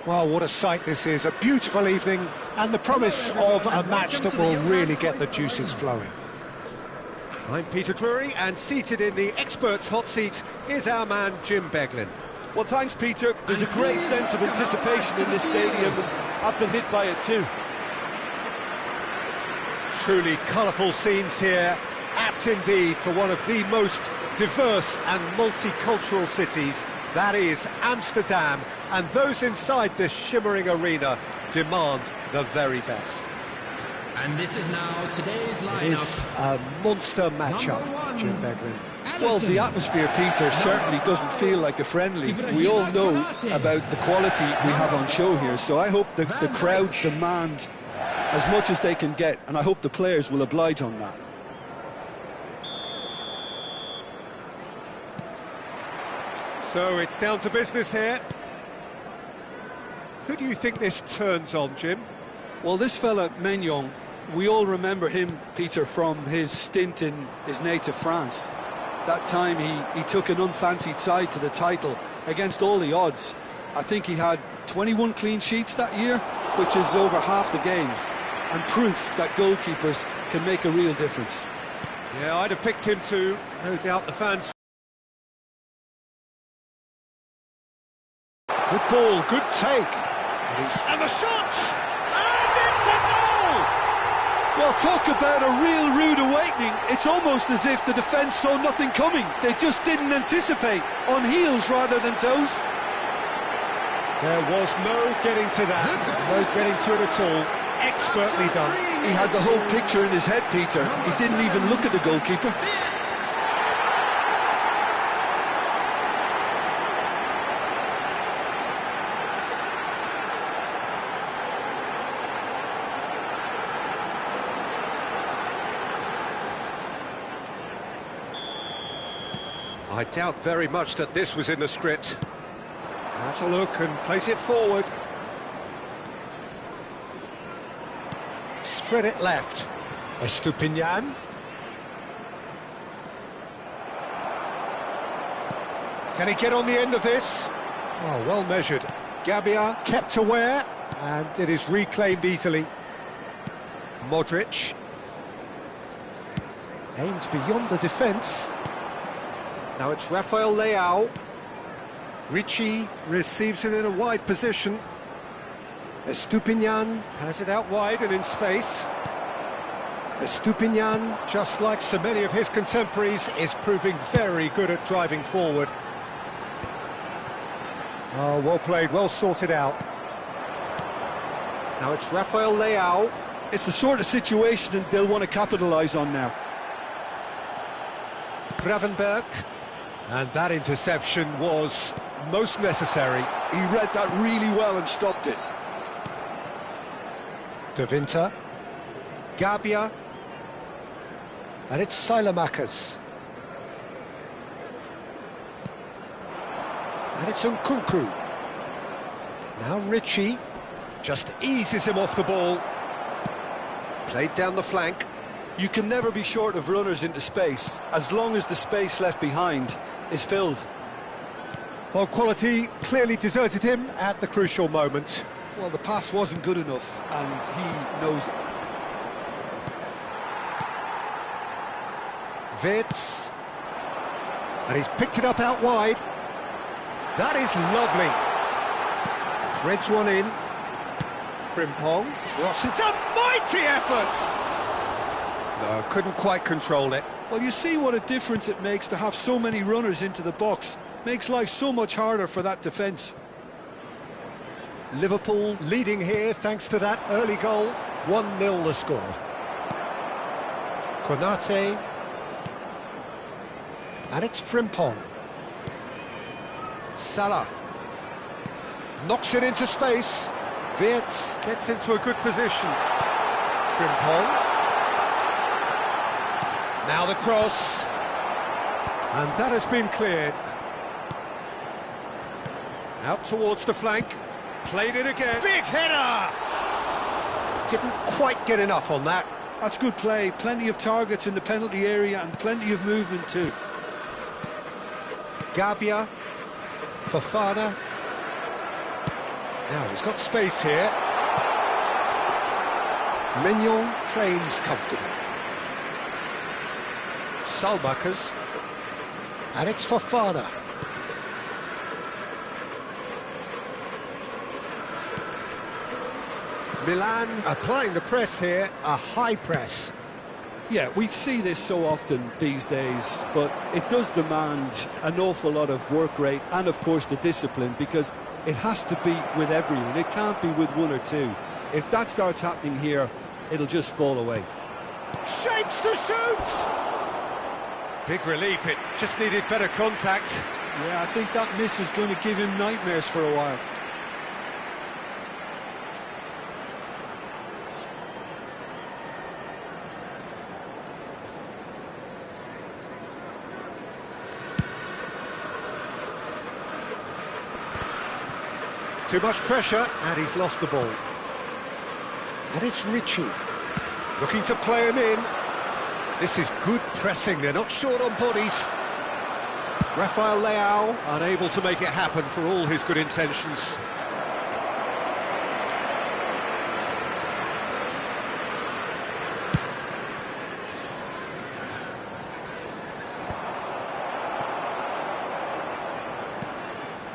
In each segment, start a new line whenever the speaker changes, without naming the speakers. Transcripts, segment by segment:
Well, what a sight this is, a beautiful evening and the promise of a match that will really get the juices flowing. I'm Peter Drury, and seated in the experts' hot seat is our man Jim Beglin.
Well, thanks, Peter. There's a great sense of anticipation in this stadium, and I've been hit by it too.
Truly colourful scenes here, apt indeed for one of the most diverse and multicultural cities, that is Amsterdam, and those inside this shimmering arena demand the very best.
And this is now today's lineup.
It is a monster matchup, Jim Beglin.
Well, the atmosphere, Peter, certainly doesn't feel like a friendly. We all know about the quality we have on show here, so I hope the crowd demand as much as they can get, and I hope the players will oblige on that.
So it's down to business here. Who do you think this turns on, Jim?
Well, this fella, Maignan, we all remember him, Peter, from his stint in his native France. That time he took an unfancied side to the title against all the odds. I think he had 21 clean sheets that year, which is over half the games, and proof that goalkeepers can make a real difference.
Yeah, I'd have picked him too, no doubt the fans. Good ball, good take. And the shot! And it's a goal!
Well, talk about a real rude awakening. It's almost as if the defence saw nothing coming. They just didn't anticipate, on heels rather than toes.
There was no getting to that, no getting to it at all. Expertly done.
He had the whole picture in his head, Peter. He didn't even look at the goalkeeper.
I doubt very much that this was in the script. Has a look and plays it forward. Spread it left. Estupiñán. Can he get on the end of this? Oh, well measured. Gabbia kept aware, and it is reclaimed easily. Modric. Aimed beyond the defence. Now it's Rafael Leao. Ricci receives it in a wide position. Estupiñán has it out wide and in space. Estupiñán, just like so many of his contemporaries, is proving very good at driving forward. Oh, well played, well sorted out. Now it's Rafael Leao.
It's the sort of situation they'll want to capitalise on now.
Gravenberch. And that interception was most necessary.
He read that really well and stopped it.
De Winter. Gabbia. And it's Saelemaekers. And it's Nkunku. Now Ricci just eases him off the ball. Played down the flank.
You can never be short of runners into space, as long as the space left behind is filled.
Well, quality clearly deserted him at the crucial moment.
Well, the pass wasn't good enough, and he knows it.
Wirtz. And he's picked it up out wide. That is lovely. Threads one in. Frimpong crosses, a mighty effort! No, couldn't quite control it.
Well, you see what a difference it makes to have so many runners into the box. Makes life so much harder for that defence.
Liverpool leading here thanks to that early goal. 1-0 the score. Konate. And it's Frimpong. Salah. Knocks it into space. Wirtz gets into a good position. Frimpong. Now the cross. And that has been cleared. Out towards the flank. Played it again. Big header! Didn't quite get enough on that.
That's good play. Plenty of targets in the penalty area and plenty of movement too.
Gabbia. Fofana. Now he's got space here. Mignon claims comfortably. Salmakers. And it's Fofana. Milan applying the press here, a high press.
Yeah, we see this so often these days, but it does demand an awful lot of work rate and, of course, the discipline, because it has to be with everyone. It can't be with one or two. If that starts happening here, it'll just fall away.
Shapes to shoot! Big relief, it just needed better contact.
Yeah, I think that miss is going to give him nightmares for a while.
Too much pressure, and he's lost the ball. And it's Ricci, looking to play him in. This is good pressing, they're not short on bodies. Rafael Leao, unable to make it happen for all his good intentions.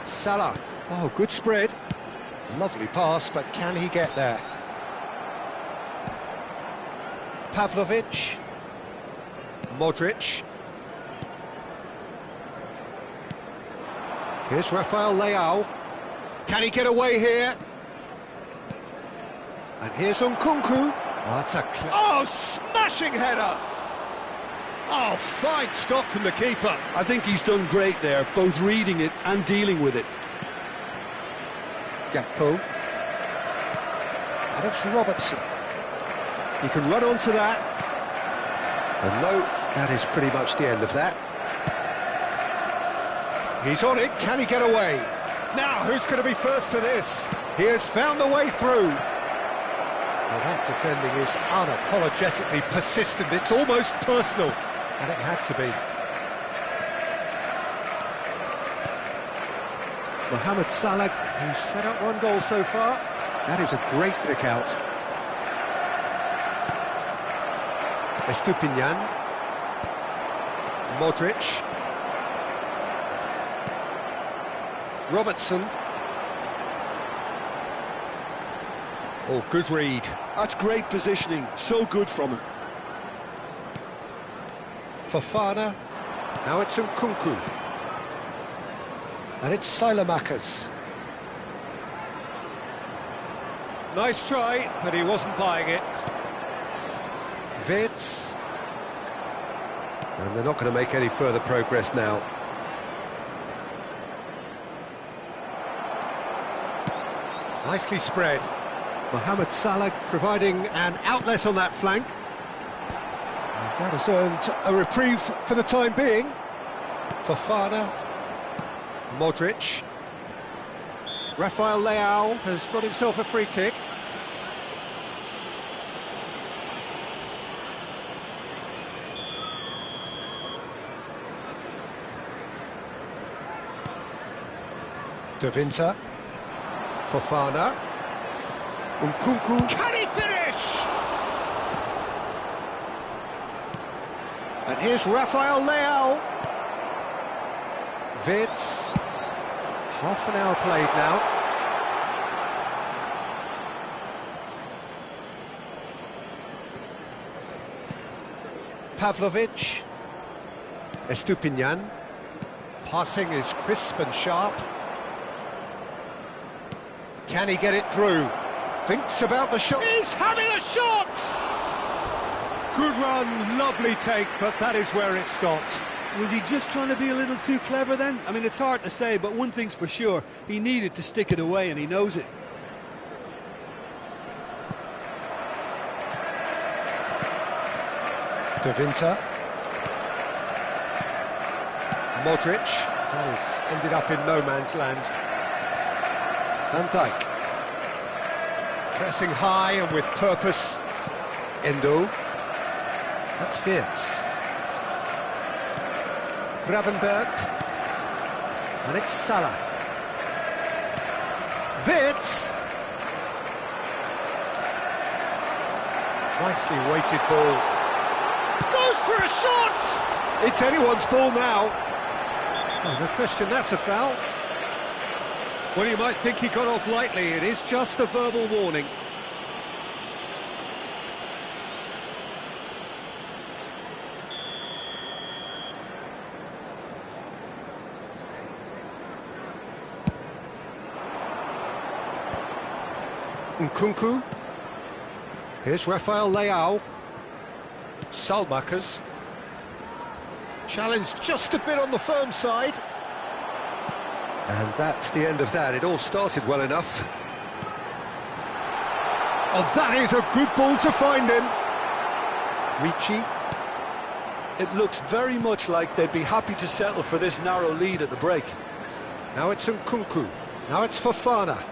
Salah, oh, good spread. Lovely pass, but can he get there? Pavlovic. Modric. Here's Rafael Leao. Can he get away here? And here's Nkunku. Oh, that's a smashing header! Oh, fine stop from the keeper.
I think he's done great there, both reading it and dealing with it.
Gakpo. And it's Robertson. He can run onto that. And no, that is pretty much the end of that. He's on it, can he get away? Now, who's going to be first to this? He has found the way through. Well, that defending is unapologetically persistent, it's almost personal. And it had to be. Mohamed Salah, who's set up one goal so far. That is a great pick out. Estupinian. Modric. Robertson. Oh, good read.
That's great positioning, so good from him.
Fofana. Now it's Nkunku. And it's Salmakers. Nice try, but he wasn't buying it. Wirtz. And they're not going to make any further progress now. Nicely spread. Mohamed Salah providing an outlet on that flank. And that has earned a reprieve for the time being. Fofana. Modric. Rafael Leao has got himself a free kick. De Winter. Fofana. Nkunku. Can he finish? And here's Rafael Leao. Wirtz. Half an hour played now. Pavlovic. Estupinian. Passing is crisp and sharp. Can he get it through? Thinks about the shot. He's having a shot! Good run, lovely take, but that is where it stopped.
Was he just trying to be a little too clever then? I mean, it's hard to say, but one thing's for sure, he needed to stick it away and he knows it.
De Winter. Modric. That has ended up in no man's land. Van Dijk. Pressing high and with purpose. Endo. That's Wirtz. Gravenberg. And it's Salah. Wirtz. Nicely weighted ball. Goes for a shot! It's anyone's ball now. Oh, no question, that's a foul. Well, you might think he got off lightly. It is just a verbal warning. Nkunku. Here's Rafael Leao. Salmakers. Challenged just a bit on the firm side. And that's the end of that. It all started well enough. Oh, that is a good ball to find him. Ricci.
It looks very much like they'd be happy to settle for this narrow lead at the break.
Now it's Nkunku. Now it's Fofana.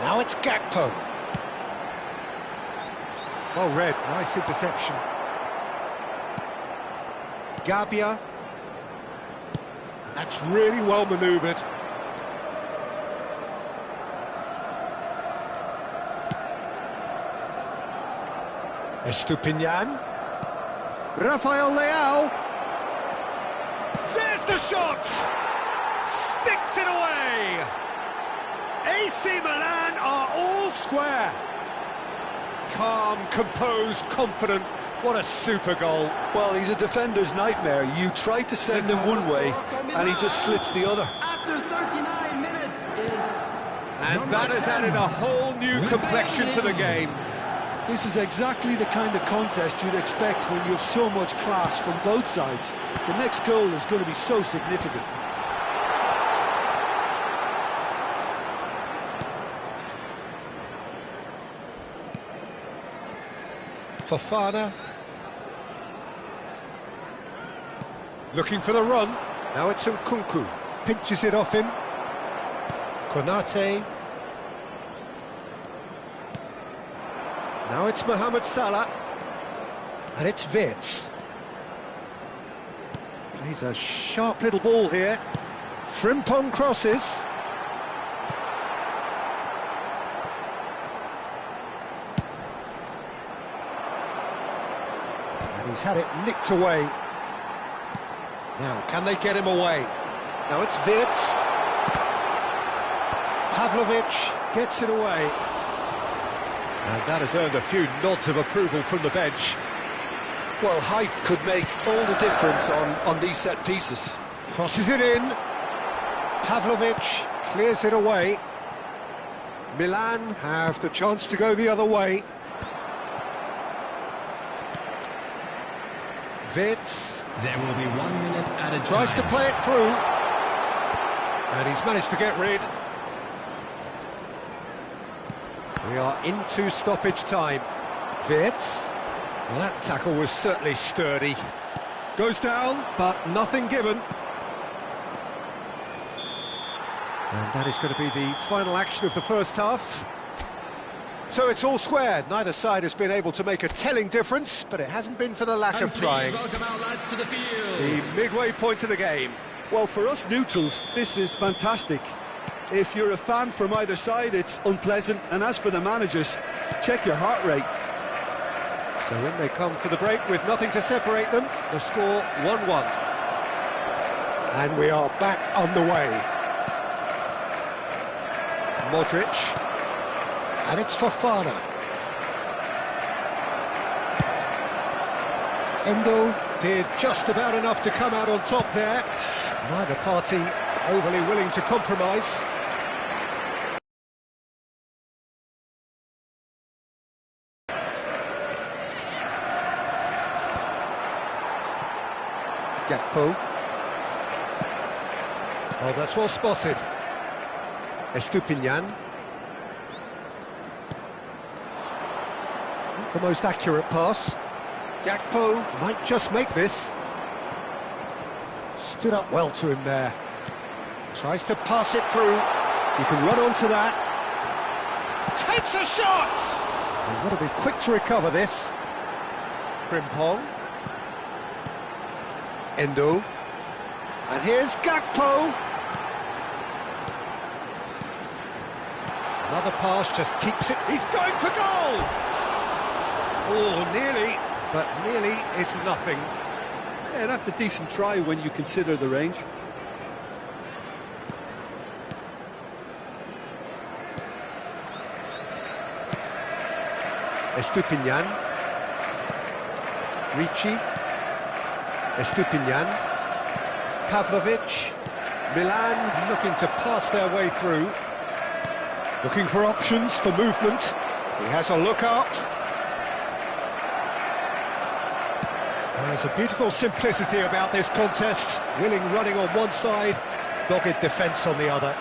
Now it's Gakpo. Well read, nice interception. Gabia. That's really well manoeuvred. Estupiñán. Rafael Leao. There's the shot! Sticks it away! AC Milan are all square. Calm, composed, confident. What a super goal.
Well, he's a defender's nightmare. You try to send him one way, and he just slips the other.
After 39 minutes is...
And that has added a whole new complexion to the game.
This is exactly the kind of contest you'd expect when you have so much class from both sides. The next goal is going to be so significant.
Fofana. Looking for the run. Now it's Nkunku. Pinches it off him. Konate. Now it's Mohamed Salah. And it's Wirtz. Plays a sharp little ball here. Frimpong crosses. And he's had it nicked away. Now, can they get him away? Now it's Wirtz. Pavlovic gets it away. And that has earned a few nods of approval from the bench.
Well, height could make all the difference on these set pieces.
Crosses it in. Pavlovic clears it away. Milan have the chance to go the other way. Wirtz.
There will be 1 minute added time.
Tries to play it through. And he's managed to get rid. We are into stoppage time. Wirtz. Well, that tackle was certainly sturdy. Goes down, but nothing given. And that is going to be the final action of the first half. So it's all square. Neither side has been able to make a telling difference, but it hasn't been for the lack of trying.
Welcome our lads to the field.
The midway point of the game.
Well, for us neutrals, this is fantastic. If you're a fan from either side, it's unpleasant. And as for the managers, check your heart rate.
So in they come for the break with nothing to separate them. The score 1-1. And we are back on the way. Modric. And it's Fofana. Endo did just about enough to come out on top there. Neither party overly willing to compromise. Gakpo. Oh, that's well spotted. Estupiñán. Not the most accurate pass. Gakpo might just make this. Stood up well to him there. Tries to pass it through. He can run onto that. Takes a shot! They've got to be quick to recover this. Frimpong. Endo. And here's Gakpo. Another pass just keeps it. He's going for goal! Oh, nearly, but nearly is nothing.
Yeah, that's a decent try when you consider the range.
Estupinian. Ricci. Estupinian. Pavlovic. Milan looking to pass their way through. Looking for options for movement. He has a look up. There's a beautiful simplicity about this contest. Willing running on one side, dogged defence on the other.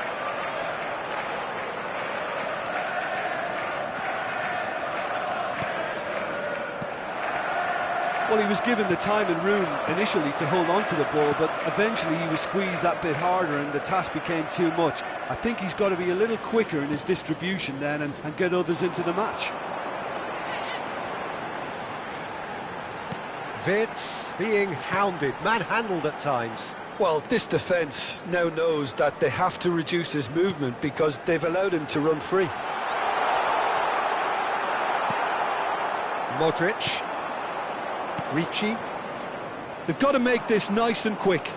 Well, he was given the time and room initially to hold on to the ball, but eventually he was squeezed that bit harder and the task became too much. I think he's got to be a little quicker in his distribution then and get others into the match.
Vids being hounded, manhandled at times.
Well, this defence now knows that they have to reduce his movement because they've allowed him to run free.
Modric. Ricci.
They've got to make this nice and quick.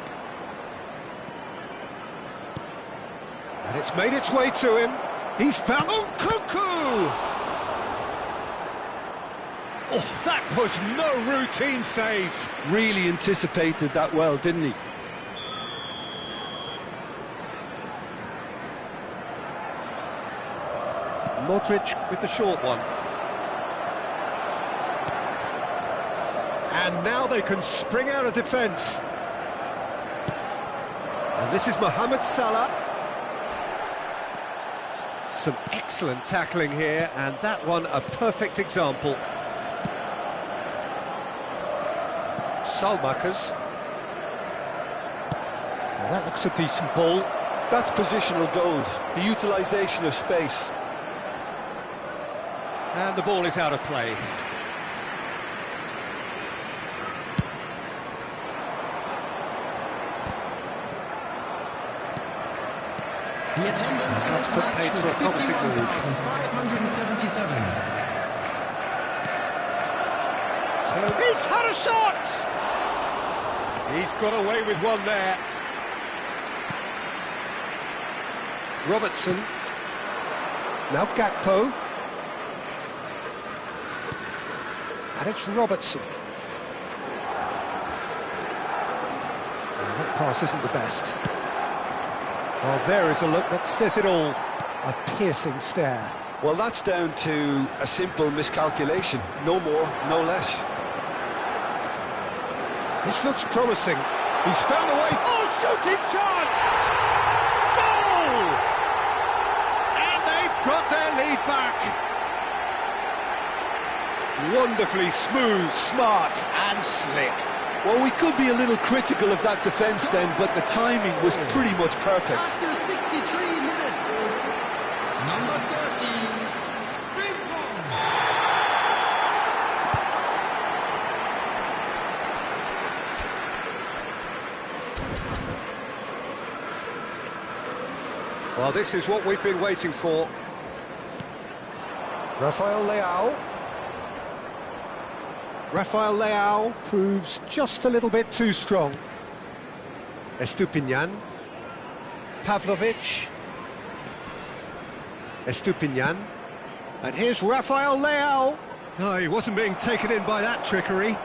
And it's made its way to him. He's found... Oh, Cuckoo! Oh, that was no routine save.
Really anticipated that well, didn't he?
Modric with the short one. And now they can spring out of defence. And this is Mohamed Salah. Some excellent tackling here, and that one a perfect example. Salmakers. Now that looks a decent ball.
That's positional gold, the utilisation of space.
And the ball is out of play.
The attendance
That's put paid to a promising move.
577.
He's had a shot! He's got away with one there. Robertson. Now Gakpo. And it's Robertson. And that pass isn't the best. Well, there is a look that says it all. A piercing stare.
Well, that's down to a simple miscalculation. No more, no less.
This looks promising. He's found a way. Oh, shooting chance! Goal! And they've got their lead back. Wonderfully smooth, smart and slick.
Well, we could be a little critical of that defence then, but the timing was pretty much perfect.
After 63 minutes, number 13, Frimpong.
Well, this is what we've been waiting for. Rafael Leao. Rafael Leao proves just a little bit too strong. Estupinian. Pavlovic. Estupinian. And here's Rafael Leao. No, he wasn't being taken in by that trickery.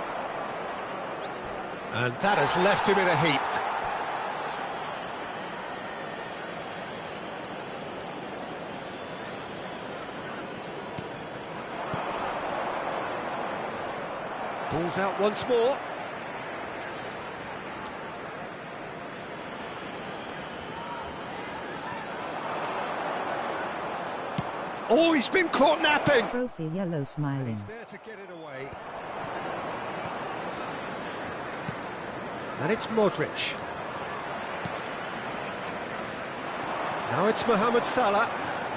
And that has left him in a heap. Ball's out once more. Oh, he's been caught napping.
Trophy yellow smiling.
He's there to get it away. And it's Modric. Now it's Mohamed Salah.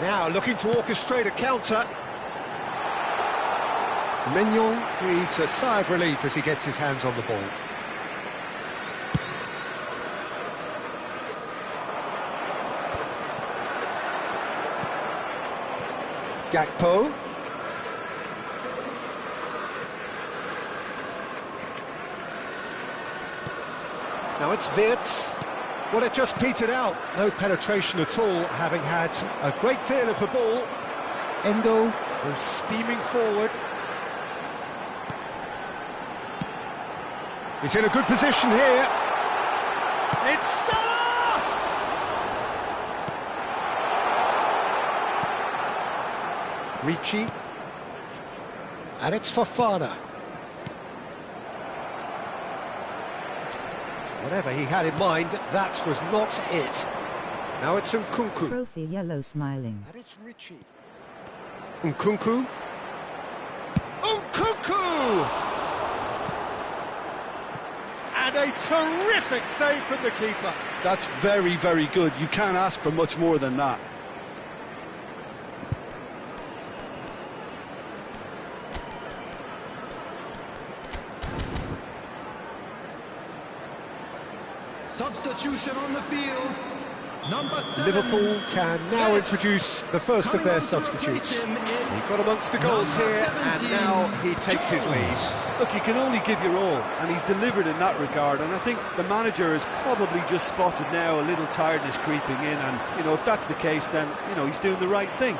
Now looking to orchestrate a counter. Mignon breathes a sigh of relief as he gets his hands on the ball. Gakpo. Now it's Wirtz. Well, it just petered out. No penetration at all, having had a great deal of the ball. Endo goes steaming forward. He's in a good position here. It's Salah! Ricci. And it's Fofana. Whatever he had in mind, that was not it. Now it's Nkunku.
Trophy yellow smiling.
And it's Ricci. Nkunku. Nkunku! And a terrific save from the keeper.
That's very, very good. You can't ask for much more than that.
Substitution on the field. Number 7.
Liverpool can now introduce the first of their substitutes. He got amongst the goals here, and now he takes his lead.
Look, you can only give your all, and he's delivered in that regard, and I think the manager has probably just spotted now a little tiredness creeping in, and, you know, if that's the case, then, you know, he's doing the right thing.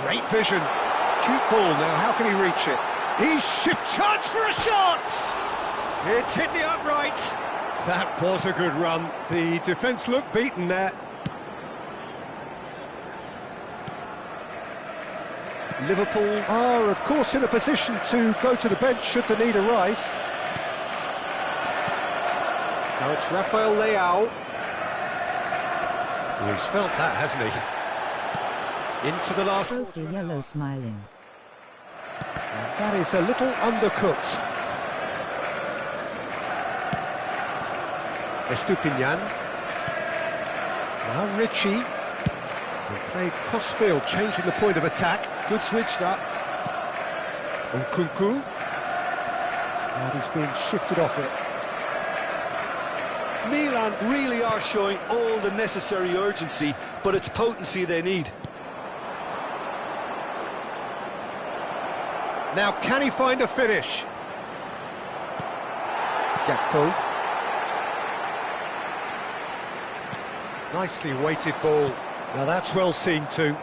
Great vision. Cute ball. Now, how can he reach it? He's chance for a shot! It's hit the upright. That was a good run. The defence looked beaten there. Liverpool are, of course, in a position to go to the bench should the need arise. Now it's Rafael Leao. Well, he's felt that, hasn't he? Into the last
Trophy
quarter.
yellow smiling.
And that is a little undercooked. Estupinian. Now Ricci. They played crossfield, changing the point of attack.
Good switch, that.
Nkunku. And he's being shifted off it.
Milan really are showing all the necessary urgency, but it's potency they need.
Now, can he find a finish? Gakpo. Nicely weighted ball. Now that's well seen too.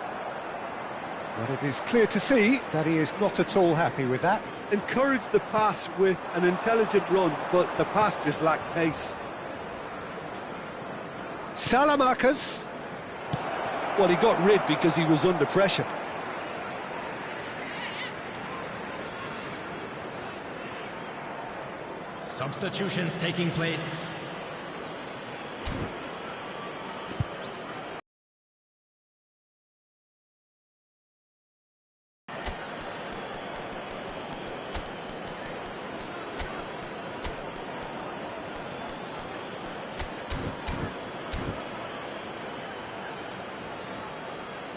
But it is clear to see that he is not at all happy with that.
Encouraged the pass with an intelligent run, but the pass just lacked pace.
Salamakers.
Well, he got rid because he was under pressure.
Substitutions taking place.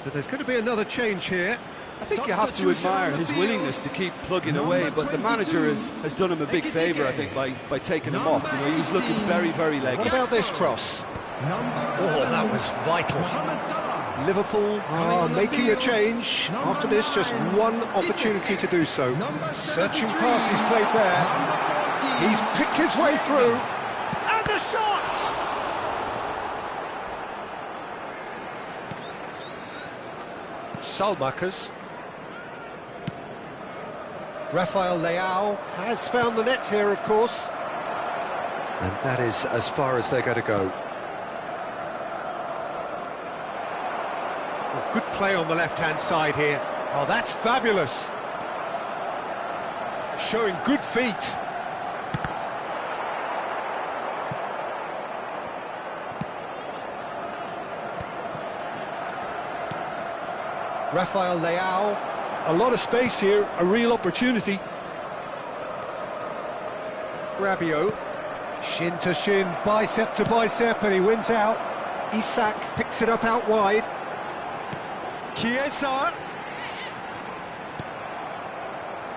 So there's going to be another change here.
I think you have to admire his willingness to keep plugging away, but the manager has done him a big favour, I think, by taking him off. You know, he was looking very, very leggy.
What about this cross? Oh, that was vital. Liverpool are making a change. After this, just one opportunity to do so. Searching pass he's played there. He's picked his way through. And the shot! Salmakers. Rafael Leao has found the net here, of course. And that is as far as they're going to go. Oh, good play on the left-hand side here. Oh, that's fabulous. Showing good feet. Rafael Leao.
A lot of space here, a real opportunity.
Rabiot. Shin to shin, bicep to bicep, and he wins out. Isak picks it up out wide. Chiesa.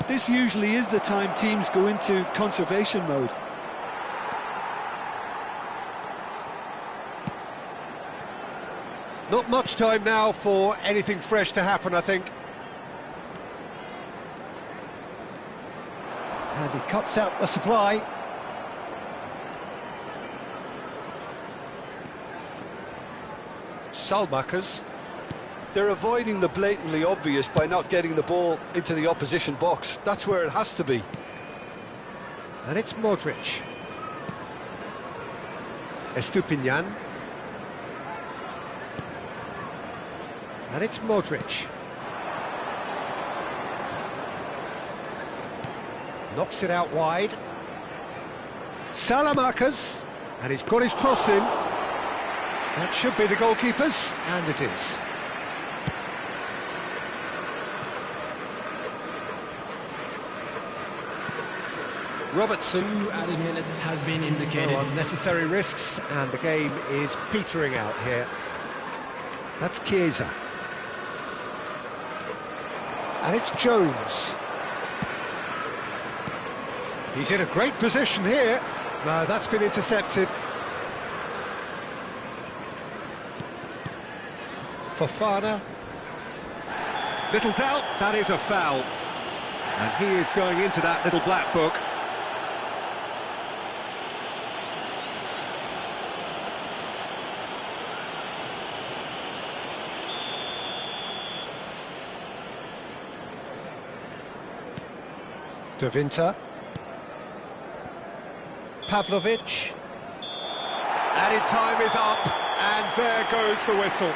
This usually is the time teams go into conservation mode.
Not much time now for anything fresh to happen, I think. And he cuts out the supply. Salmakers.
They're avoiding the blatantly obvious by not getting the ball into the opposition box. That's where it has to be.
And it's Modric. Estupinian. And it's Modric. Knocks it out wide. Salamakers. And he's got his cross in. That should be the goalkeeper's, and it is. Robertson.
2 added minutes has been indicated.
No unnecessary risks, and the game is petering out here. That's Chiesa. And it's Jones. He's in a great position here. No, that's been intercepted. Fofana. Little doubt, that is a foul. And he is going into that little black book. De Winter. Pavlovic. Added time is up, and there goes the whistle.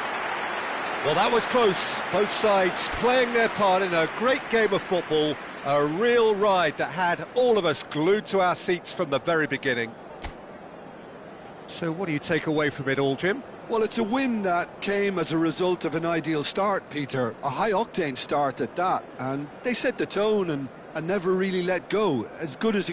Well, that was close. Both sides playing their part in a great game of football, a real ride that had all of us glued to our seats from the very beginning. So what do you take away from it all, Jim?
Well, it's a win that came as a result of an ideal start, Peter. A high-octane start at that, and they set the tone and never really let go. As good as it